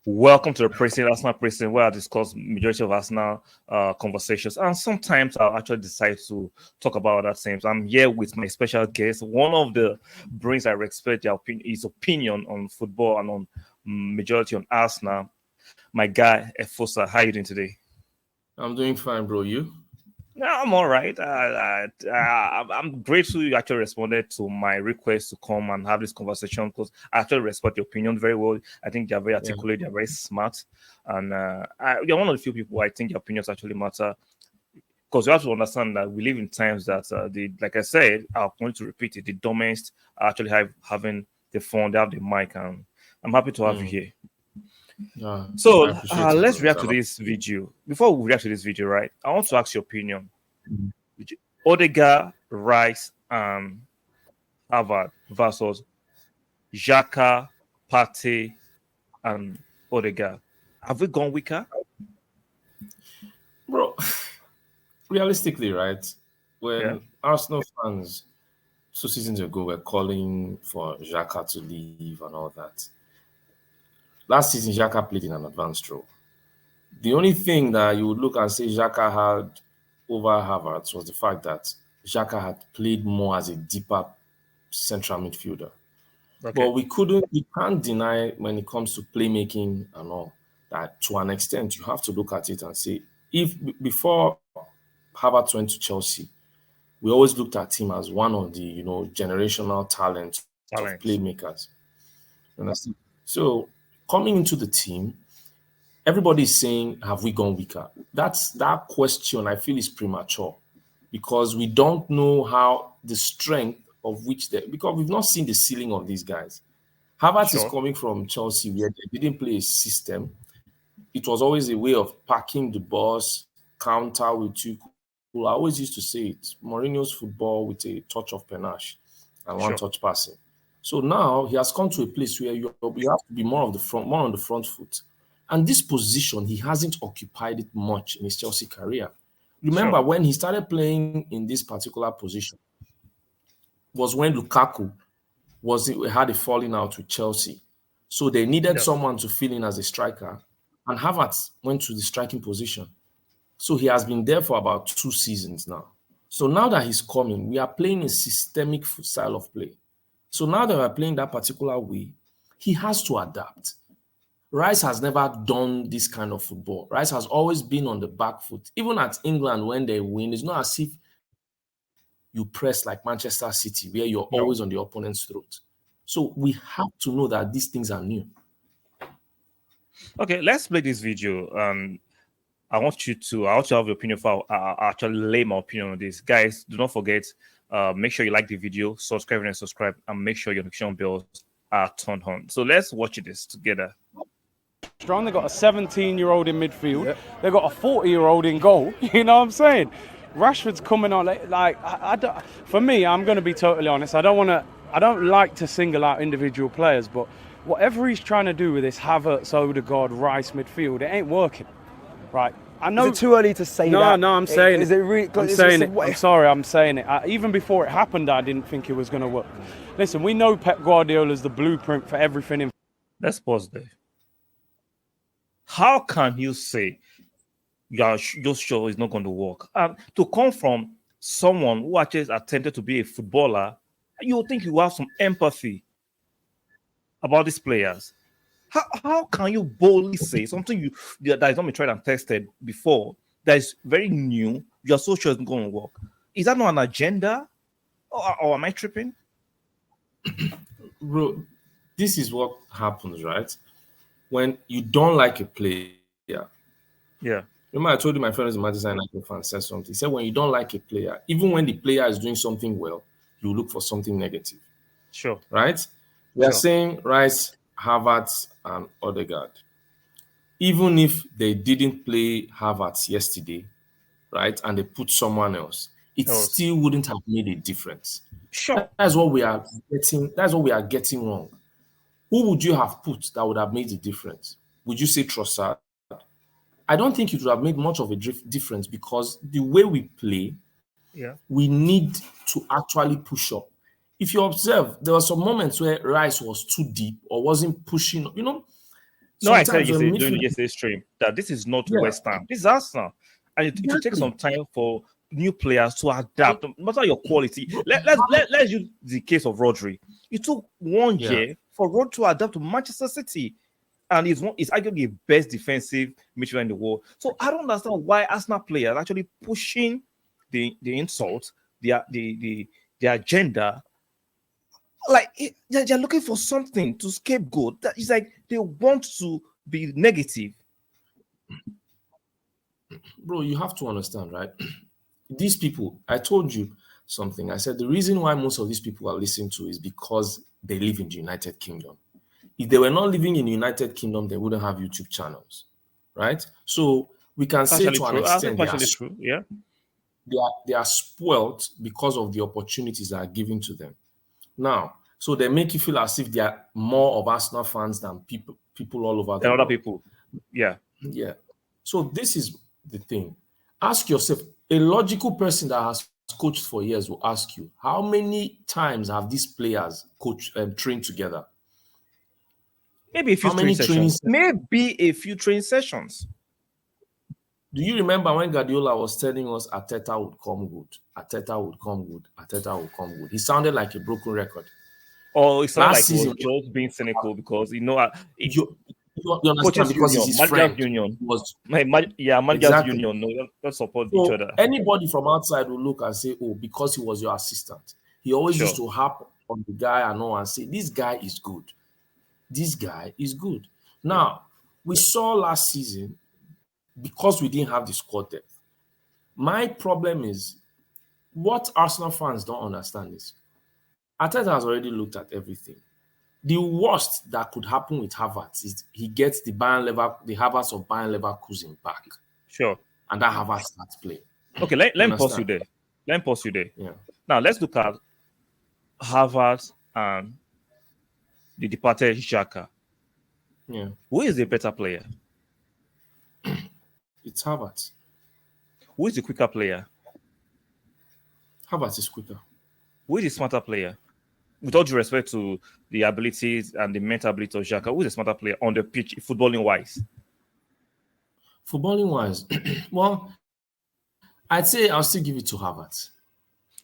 Welcome to the Arsenal Precinct, where I discuss majority of Arsenal conversations, and sometimes I'll actually decide to talk about other things. I'm here with my special guest, one of the brains I respect his opinion on football and on majority on Arsenal. My guy, Efosa. How are you doing today? I'm doing fine, bro. You? No, I'm all right. I'm grateful you actually responded to my request to come and have this conversation because I actually respect your opinion very well. I think you're very Yeah. articulate, you're very smart, and you're one of the few people I think your opinions actually matter because you have to understand that we live in times that like I said, I'm going to repeat it, the dumbest are actually having the phone, they have the mic, and I'm happy to have you Mm. here. Yeah, So I appreciate it, let's bro. react to this video. Before we react to this video, right? I want to ask your opinion. Mm. Odegaard, Rice, and Harvard versus Xhaka, Partey, and Odegaard. Have we gone weaker? Bro, realistically, right? Yeah, When Arsenal fans 2 seasons ago were calling for Xhaka to leave and all that, last season Xhaka played in an advanced role. The only thing that you would look and say Xhaka had over Havertz was the fact that Xhaka had played more as a deeper central midfielder. But okay, we can't deny when it comes to playmaking and all that to an extent you have to look at it and say if before Havertz went to Chelsea, we always looked at him as one of the generational talents of talents. playmakers. You understand? So coming into the team, everybody is saying, have we gone weaker? That question I feel is premature because we don't know how the strength of which because we've not seen the ceiling of these guys. Havertz is Sure, coming from Chelsea where they didn't play a system. It was always a way of packing the boss, counter with two. I always used to say it. Mourinho's football with a touch of panache and one sure, touch passing. So now he has come to a place where you have to be more on the front foot. And this position, he hasn't occupied it much in his Chelsea career. sure. Remember when he started playing in this particular position was when Lukaku had a falling out with Chelsea. So they needed Yes, someone to fill in as a striker, and Havertz went to the striking position. So he has been there for about 2 seasons now. So now that he's coming, we are playing a systemic style of play. So now that we're playing that particular way, he has to adapt. Rice has never done this kind of football. Rice has always been on the back foot. Even at England, when they win, it's not as if you press like Manchester City, where you're always on the no. opponent's throat. So we have to know that these things are new. Okay, let's play this video. I want to have your opinion for I actually lay my opinion on this. Guys, do not forget, make sure you like the video, subscribe, and make sure your notification bells are turned on. So let's watch this together. Strong. They've got a 17-year-old in midfield. Yep. They've got a 40-year-old in goal. You know what I'm saying? Rashford's coming on. I don't, for me, I'm going to be totally honest. I don't like to single out individual players, but whatever he's trying to do with this Havertz, Odegaard, Rice midfield, it ain't working. Right? I know. Is it too early to say that? No, I'm saying it. Is it really? I'm saying it. I'm sorry, I'm saying it. Even before it happened, I didn't think it was going to work. Listen, we know Pep Guardiola's the blueprint for everything in. Let's pause there. How can you say you're sure it's not going to work? To come from someone who actually attempted to be a footballer, you would think you have some empathy about these players. How can you boldly say something that has not been tried and tested before, that is very new, you're so sure it's going to work? Is that not an agenda? Or am I tripping? Bro, this is what happens, right? When you don't like a player. Yeah. Remember, I told you my friend is a Manchester United fan said something. He said, when you don't like a player, even when the player is doing something well, you look for something negative. Sure. Right? We are saying Rice, Havertz, and Odegaard. Even if they didn't play Havertz yesterday, right, and they put someone else, it still wouldn't have made a difference. Sure. That's what we are getting. That's what we are getting wrong. Who would you have put that would have made a difference? Would you say Trossard? I don't think it would have made much of a difference because the way we play, we need to actually push up. If you observe, there were some moments where Rice was too deep or wasn't pushing, No, I said Sometimes when during midfield, yesterday's stream that this is not yeah, West Ham. This is Arsenal. And it should take some exactly. time for new players to adapt, no matter your quality. Bro, Let's use the case of Rodri. It took 1 yeah, year for Rod to adapt to Manchester City. And he's arguably the best defensive midfielder in the world. So I don't understand why Arsenal players are actually pushing the insult, the agenda. Like they're looking for something to scapegoat. That is like they want to be negative. bro, you have to understand, right? These people, I told you something. I said the reason why most of these people are listened to is because they live in the United Kingdom. If they were not living in the United Kingdom, they wouldn't have YouTube channels, right? So we can say Partially to an true. I think extent partially true. Yeah. they are spoilt because of the opportunities that are given to them. Now, so they make you feel as if they are more of Arsenal fans than people all over the And other world. people. Yeah. Yeah. So this is the thing. Ask yourself, a logical person that has coached for years will ask you, how many times have these players coached and trained together? Maybe a few How many training trainings? sessions. Maybe a few training sessions. Do you remember when Guardiola was telling us Arteta would come good? Arteta would come good. Arteta would come good. He sounded like a broken record. Or it sounded like season, he was just being cynical because you understand, coaches because union, it's his managers friend. union, Was managers exactly. union, no, don't support So each other. anybody from outside will look and say, "Oh, because he was your assistant." He always Sure. used to harp on the guy I know and say, "This guy is good. This guy is good." Now we saw last season because we didn't have the squad depth. My problem is what Arsenal fans don't understand is Arteta has already looked at everything. The worst that could happen with Havertz is he gets the Havertz of Bayern Leverkusen back. Sure. And that Havertz starts playing. Okay, let me pause you there. Yeah. Now let's look at Havertz and the departed Xhaka. Yeah. Who is the better player? It's Havertz. Who is the quicker player? Havertz is quicker. Who is the smarter player? With all due respect to the abilities and the mental ability of Xhaka, who is the smarter player on the pitch, footballing wise? Footballing wise, well, I'd say I'll still give it to Havertz.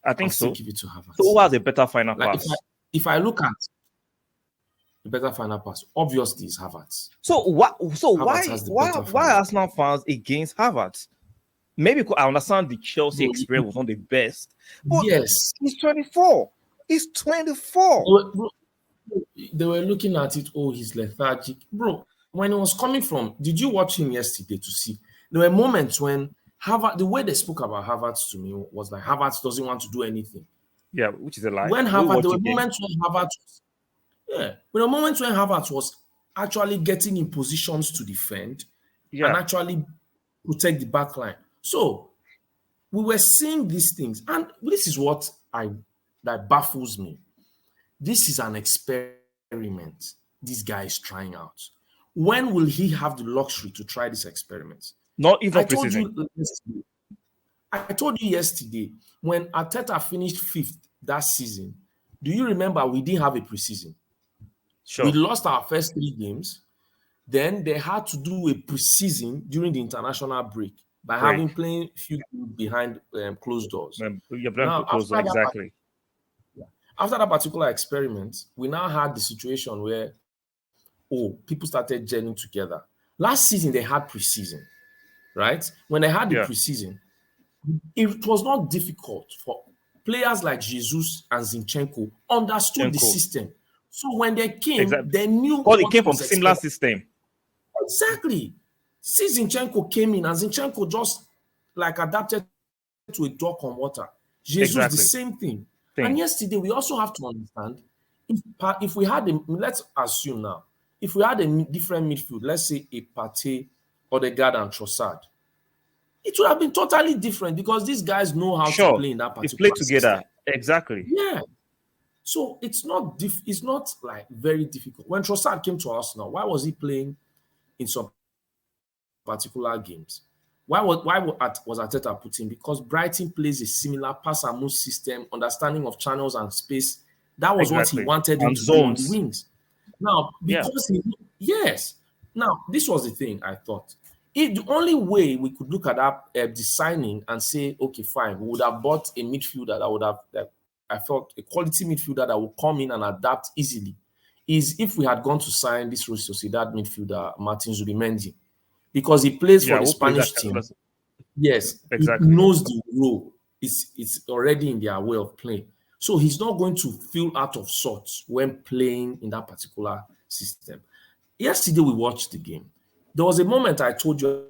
I think I'll still so. give it to Havertz. So who has a better final Like pass? if I look at the better final pass, obviously is Havertz. So Havertz why Arsenal fans against Havertz? Maybe I understand the Chelsea experience was not the best. But yes, he's 24. He's 24. They were looking at it. Oh, he's lethargic, bro. When he was coming from, did you watch him yesterday to see? There were moments when Havertz, the way they spoke about Havertz to me was like Havertz doesn't want to do anything. Yeah, which is a lie. When Havertz, there were moments when Havertz was actually getting in positions to defend and actually protect the back line. So we were seeing these things, and this is what that baffles me. This is an experiment this guy is trying out. When will he have the luxury to try this experiment? Not even I told you yesterday when Arteta finished 5th that season. Do you remember we didn't have a preseason? Sure. We lost our first 3 games. Then they had to do a preseason during the international break by having playing few behind closed doors. Exactly. After that particular experiment, we now had the situation where people started gelling together. Last season they had preseason, right? When they had the preseason, it was not difficult for players like Jesus and Zinchenko understood the system. So when they came, they knew. Because it came from similar system. Exactly. See, Zinchenko came in and Zinchenko just like adapted to a duck on water. Jesus, the same thing. And yesterday, we also have to understand, if we had let's assume now, if we had a different midfield, let's say a Partey, Odegaard, and Trossard, it would have been totally different because these guys know how to play in that particular play together. System. Exactly. Yeah. So it's not like very difficult. When Trossard came to Arsenal, why was he playing in some particular games? Why was Arteta put in? Because Brighton plays a similar pass and move system, understanding of channels and space. That was what he wanted him to do on the wings. Now, because Now, this was the thing I thought. If the only way we could look at that the signing and say, okay, fine, we would have bought a midfielder that would have, that I felt a quality midfielder that would come in and adapt easily, is if we had gone to sign this Real Sociedad midfielder, Martin Zubimendi, because he plays for the we'll play Spanish that team. kind of- Yes, Exactly. he knows the role. It's already in their way of playing. So he's not going to feel out of sorts when playing in that particular system. Yesterday, we watched the game. There was a moment I told you,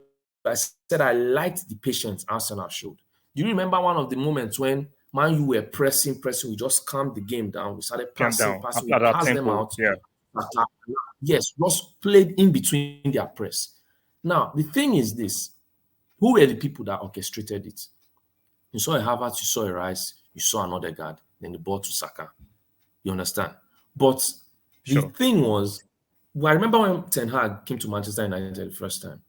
I said I liked the patience Arsenal showed. Do you remember one of the moments when Man U were pressing, we just calmed the game down. We started Calm passing, down. we After that passed them tempo, out. yeah. Yes, just played in between their press. Now, the thing is this. Who were the people that orchestrated it? You saw a Havertz, you saw a Rice, you saw another guard, then the ball to Saka. You understand? But the Sure. thing was, I remember when Ten Hag came to Manchester United the first time.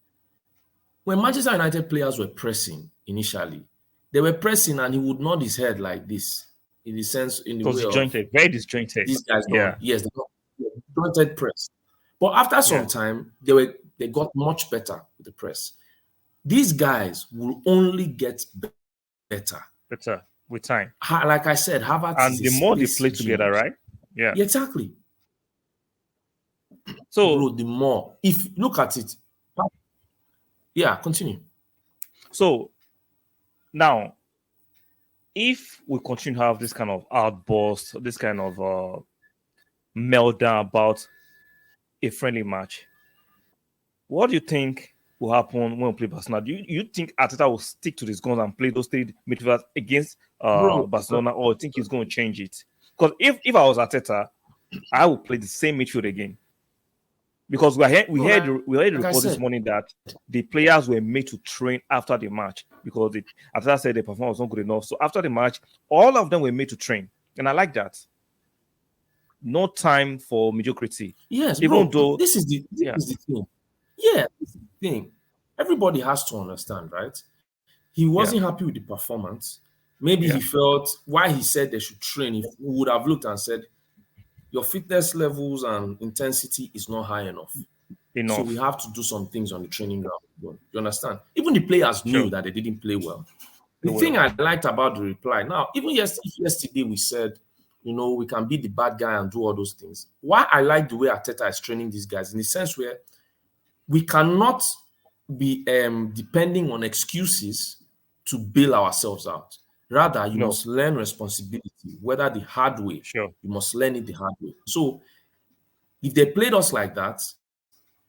When Manchester United players were pressing initially, they were pressing and he would nod his head like this, in the sense, in the It was way of disjointed, very disjointed. these guys don't. Yeah. Yes, they got disjointed press. But after some time, they got much better with the press. These guys will only get better with time. Like I said, Havertz And is the more they play together, right? Yeah. Exactly. So, bro, the more, if look at it, yeah, continue. So now, if we continue to have this kind of outburst, this kind of meltdown about a friendly match, what do you think will happen when we play Barcelona? Do you think Arteta will stick to his guns and play those three midfielders against Barcelona, or think he's going to change it? Because if I was Arteta, I would play the same midfield again. Because we heard the report this morning that the players were made to train after the match because Arteta said the performance was not good enough. So after the match, all of them were made to train, and I like that. No time for mediocrity. Yes, even bro, though this is the thing. Yeah, this is the thing. Everybody has to understand, right? He wasn't happy with the performance. Maybe he felt why he said they should train. If we would have looked and said, your fitness levels and intensity is not high enough. So we have to do some things on the training ground. You understand? Even the players knew that they didn't play well. The thing I liked about the reply, now, even yesterday we said, we can be the bad guy and do all those things. Why I like the way Arteta is training these guys, in the sense where we cannot be depending on excuses to bail ourselves out. Rather, you must learn responsibility, whether the hard way. Sure. You must learn it the hard way. So if they played us like that,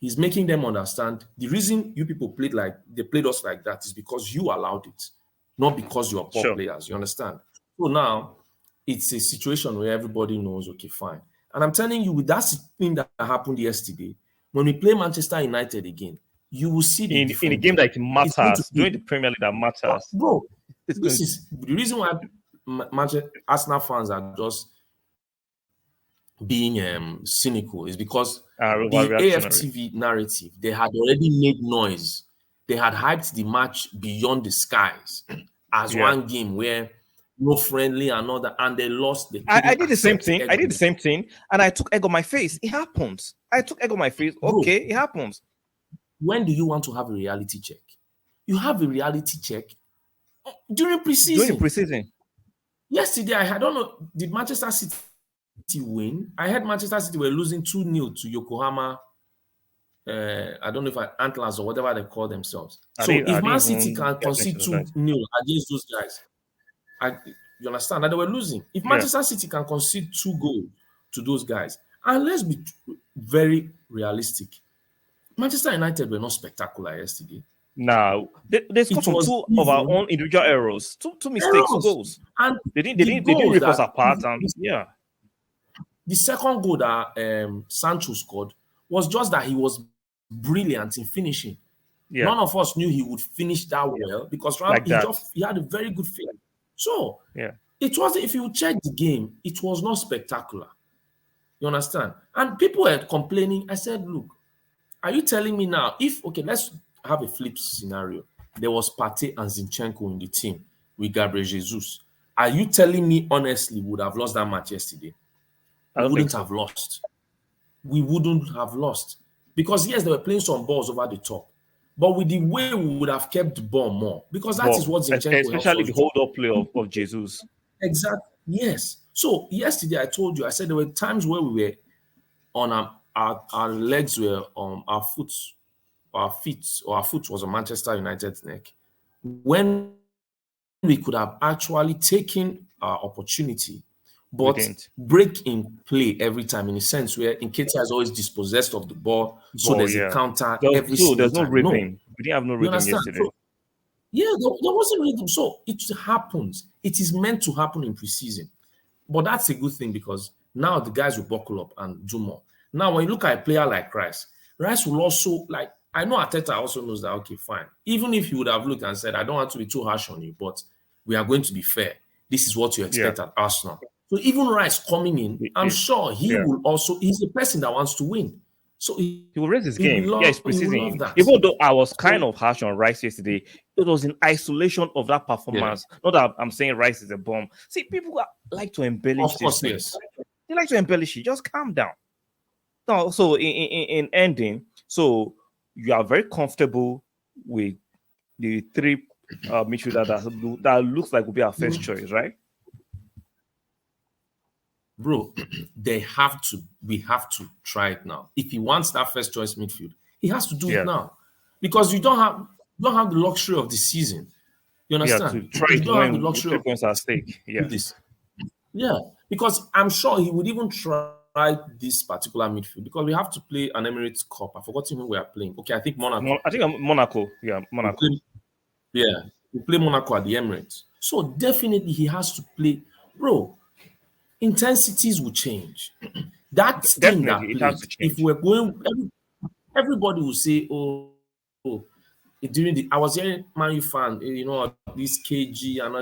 he's making them understand the reason you people played us like that is because you allowed it, not because you're poor players. You understand? So now it's a situation where everybody knows, okay, fine. And I'm telling you, with that thing that happened yesterday, when we play Manchester United again, you will see in a game that matters, during the Premier League that matters. Bro, this is the reason why Arsenal fans are just being cynical, is because the AFTV narrative, they had already made noise. They had hyped the match beyond the skies as one game where no friendly and all that, and they lost. I did the same thing. I did the same thing, and I took egg on my face. It happens. I took egg on my face. Okay, it happens. When do you want to have a reality check? You have a reality check during preseason. During preseason. Yesterday, I don't know, did Manchester City win? I heard Manchester City were losing 2-0 to Yokohama. I don't know if Antlers or whatever they call themselves. So if Man City can concede 2-0 against those guys, you understand that they were losing. If Manchester City can concede 2 goals to those guys, and let's be very realistic, Manchester United were not spectacular yesterday. No, they scored from 2 of our own individual errors, two mistakes, 2 goals, and they didn't rip us apart. And the second goal that Sancho scored was just that he was brilliant in finishing. None of us knew he would finish that well because he had a very good feeling. So it was, if you check the game, it was not spectacular. You understand? And people were complaining. I said, look, are you telling me now, let's have a flip scenario. There was Partey and Zinchenko in the team with Gabriel Jesus. Are you telling me, honestly, we would have lost that match yesterday? We wouldn't have lost. We wouldn't have lost. Because yes, they were playing some balls over the top, but with the way we would have kept the ball more, because that is what Zinchenko helps especially us the do. hold-up play of Jesus. Exactly. Yes. So yesterday I told you, I said there were times where we were on our legs were our foot was on Manchester United's neck. When we could have actually taken our opportunity, but break in play every time, in a sense where Nketiah is always dispossessed of the ball, so there's a counter every single there's no time. rhythm. No. We didn't have no rhythm yesterday. So, yeah, there wasn't rhythm. So it happens. It is meant to happen in preseason. But that's a good thing because now the guys will buckle up and do more. Now, when you look at a player like Rice will also, like, I know Arteta also knows that, okay, fine. Even if you would have looked and said, I don't want to be too harsh on you, but we are going to be fair. This is what you expect at Arsenal. So even Rice coming in, I'm sure he will also, he's a person that wants to win. So he will raise his game. It's preseason. That. Even though I was kind of harsh on Rice yesterday, it was in isolation of that performance. Not that I'm saying Rice is a bomb. See, people like to embellish this thing. Yes. They like to embellish it. Just calm down. No, so in ending, so you are very comfortable with the three midfielders that looks like will be our first choice, right? Bro, we have to try it now. If he wants that first choice midfield, he has to do it now. Because you don't have the luxury of the season. You understand? To try you don't have the luxury of points at stake. This. Yeah, because I'm sure he would even try this particular midfield because we have to play an Emirates Cup. I forgot who we are playing. Okay, I think Monaco. I think Monaco. Yeah, Monaco. We play Monaco at the Emirates. So definitely he has to play. Bro, intensities will change. That thing that played, if we're going, everybody will say, oh, during I was hearing Man U fan, this KG and